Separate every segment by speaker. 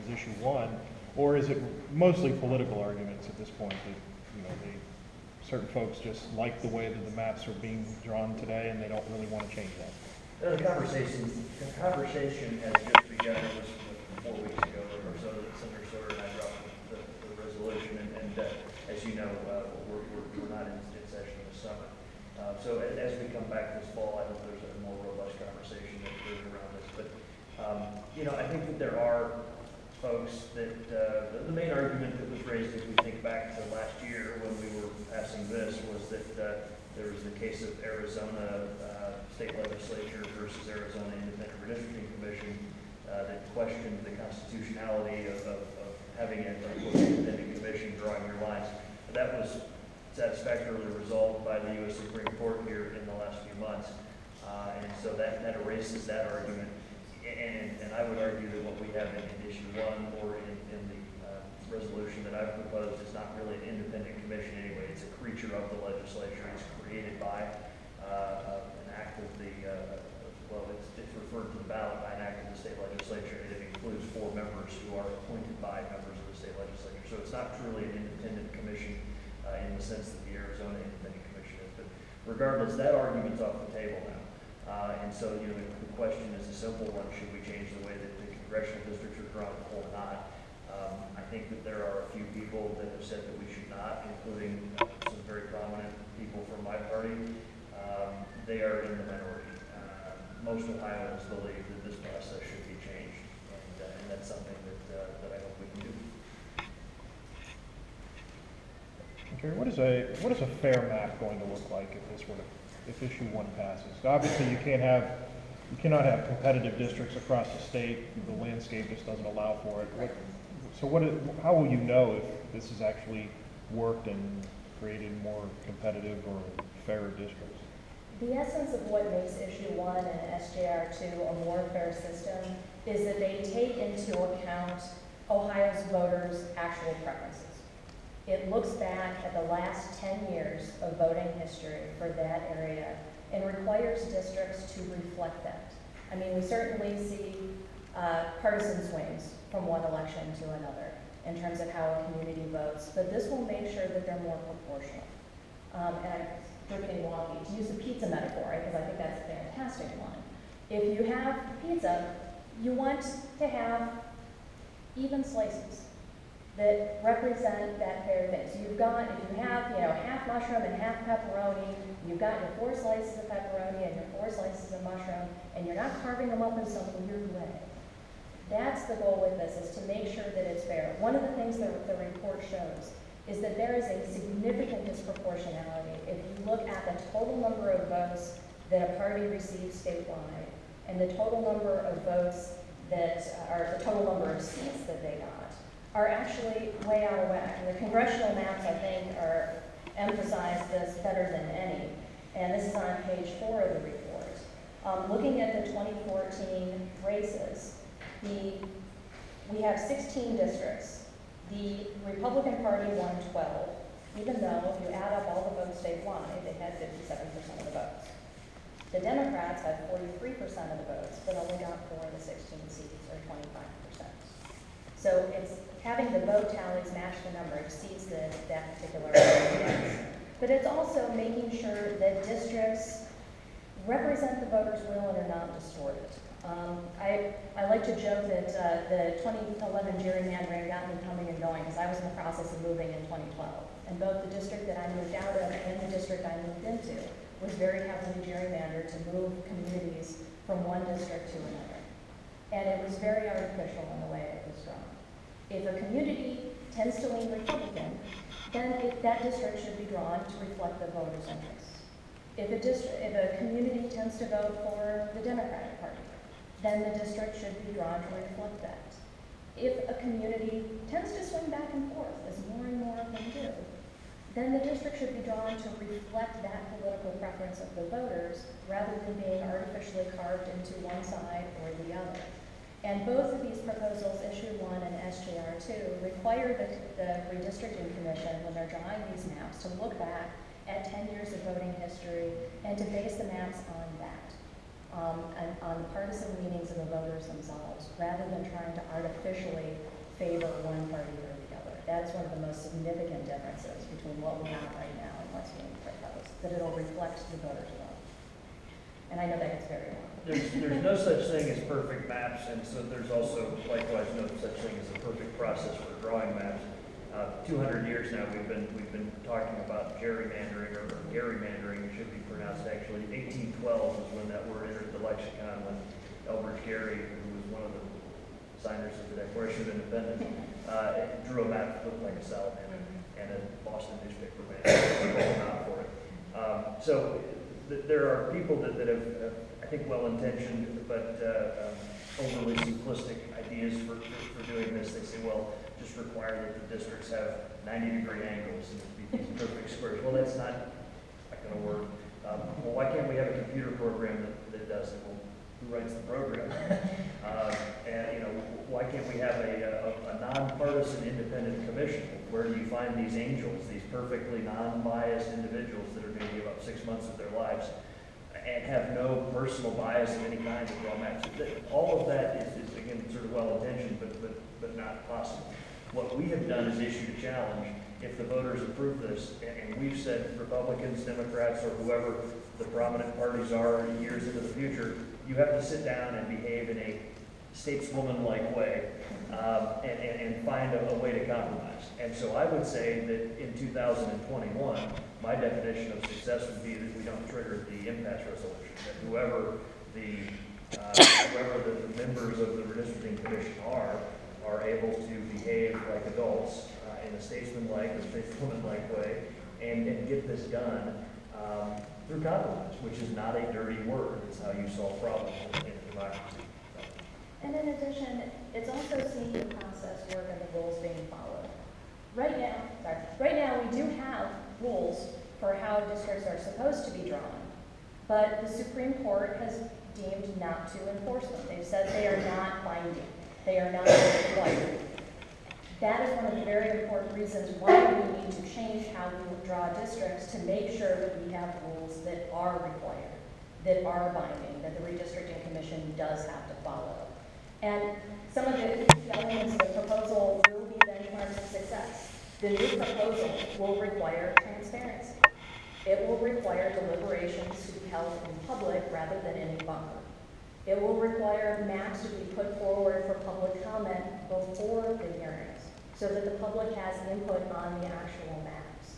Speaker 1: as issue 1, or is it mostly political arguments at this point that, certain folks just like the way that the maps are being drawn today and they don't really want to change that?
Speaker 2: The conversation has just begun. It was 4 weeks ago or so that Senator Sawyer and I dropped the resolution, and as you know, we're not in session this summer. So as we come back this fall, I hope there's a more robust conversation that occurs around this. But I think that there are folks that the main argument that was raised, if we think back to last year when we were passing this, was that there was the case of Arizona state legislature versus Arizona Independent Redistricting Commission that questioned the constitutionality of having an independent commission drawing your lines. That was satisfactorily resolved by the U.S. Supreme Court here in the last few months, and so that erases that argument. And I would argue that what we have in issue 1 or in the resolution that I've proposed is not really an independent commission anyway. It's a creature of the legislature. It's created by an act of the, it's referred to the ballot by an act of the state legislature, and it includes 4 members who are appointed by members of the state legislature. So it's not truly an independent commission in the sense that the Arizona Independent Commission is. But regardless, that argument's off the table now. And so, the question is a simple one: should we change the way that the congressional districts are drawn or not? I think that there are a few people that have said that we should not, including some very prominent people from my party. They are in the minority. Most Ohioans believe that this process should be changed, and that's something that I hope we can do.
Speaker 1: Okay, what is a fair map going to look like if issue 1 passes? Obviously, you cannot have competitive districts across the state. The landscape just doesn't allow for it. How will you know if this has actually worked and created more competitive or fairer districts?
Speaker 3: The essence of what makes issue 1 and SJR2 a more fair system is that they take into account Ohio's voters' actual preferences. It looks back at the last 10 years of voting history for that area and requires districts to reflect that. I mean, we certainly see partisan swings from one election to another in terms of how a community votes, but this will make sure that they're more proportional. And I'm dripping wonky to use the pizza metaphor, because I think that's a fantastic one. If you have pizza, you want to have even slices that represent that fair thing. So you've got, if you have, half mushroom and half pepperoni, you've got your 4 slices of pepperoni and your 4 slices of mushroom, and you're not carving them up in some weird way. That's the goal with this, is to make sure that it's fair. One of the things that the report shows is that there is a significant disproportionality. If you look at the total number of votes that a party receives statewide and the total number of votes that are the total number of seats that they got, are actually way out of whack. And the congressional maps, I think, emphasize this better than any. And this is on page 4 of the report. Looking at the 2014 races, we have 16 districts. The Republican Party won 12, even though if you add up all the votes statewide, they had 57% of the votes. The Democrats had 43% of the votes, but only got 4 of the 16 seats, or 25%. So it's having the vote tallies match the number of seats that particular party gets. But it's also making sure that districts represent the voters' will and are not distorted. I like to joke that the 2011 gerrymandering got me coming and going because I was in the process of moving in 2012. And both the district that I moved out of and the district I moved into was very heavily gerrymandered to move communities from one district to another. And it was very artificial in the way it was drawn. If a community tends to lean Republican, then that district should be drawn to reflect the voters' interests. If a community tends to vote for the Democratic Party, then the district should be drawn to reflect that. If a community tends to swing back and forth, as more and more of them do, then the district should be drawn to reflect that political preference of the voters rather than being artificially carved into one side or the other. And both of these proposals, Issue 1 and SJR2, require the Redistricting Commission, when they're drawing these maps, to look back at 10 years of voting history and to base the maps on that, and on the partisan leanings of the voters themselves, rather than trying to artificially favor one party or the other. That is one of the most significant differences between what we have right now and what's being proposed, that it'll reflect the voters' will. And I know that gets very long.
Speaker 2: There's no such thing as perfect maps, and so there's also likewise no such thing as a perfect process for drawing maps. 200 years now we've been talking about gerrymandering or gerrymandering. It should be pronounced actually. 1812 was when that word entered the lexicon, when Elbridge Gerry, who was one of the signers of the Declaration of Independence, drew a map that looked like a salamander, and a Boston newspaper man called him out for it. So there are people that have, I think, well-intentioned but overly simplistic ideas for doing this. They say, well, just require that the districts have 90-degree angles and be these perfect squares. Well, that's not going to work. Well, why can't we have a computer program that does it? Well, who writes the program? And why can't we have a nonpartisan independent commission? Where do you find these angels, these perfectly non-biased individuals that are going to give up 6 months of their lives and have no personal bias of any kind to draw maps? All of that is again, sort of well-intentioned, but not possible. What we have done is issued a challenge. If the voters approve this, and we've said Republicans, Democrats, or whoever the prominent parties are years into the future, you have to sit down and behave in a stateswoman-like way and find a way to compromise. And so I would say that in 2021, my definition of success would be that we don't trigger the impasse resolution, that whoever the members of the Redistricting Commission are able to behave like adults in a statesman-like or stateswoman-like way and get this done through compromise, which is not a dirty word. It's how you solve problems in a democracy.
Speaker 3: And in addition, it's also seeing the process work and the rules being followed. Right now we do have rules for how districts are supposed to be drawn, but the Supreme Court has deemed not to enforce them. They've said they are not binding. They are not required. That is one of the very important reasons why we need to change how we draw districts to make sure that we have rules that are required, that are binding, that the Redistricting Commission does have to follow. And some of the elements of the proposal will be benchmarks of success. The new proposal will require transparency. It will require deliberations to be held in public rather than in a bunker. It will require maps to be put forward for public comment before the hearings, so that the public has input on the actual maps.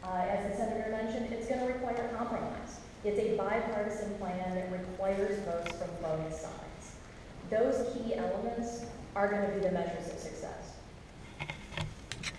Speaker 3: As the Senator mentioned, it's going to require compromise. It's a bipartisan plan that requires votes from both sides. Those key elements are going to be the measures of success.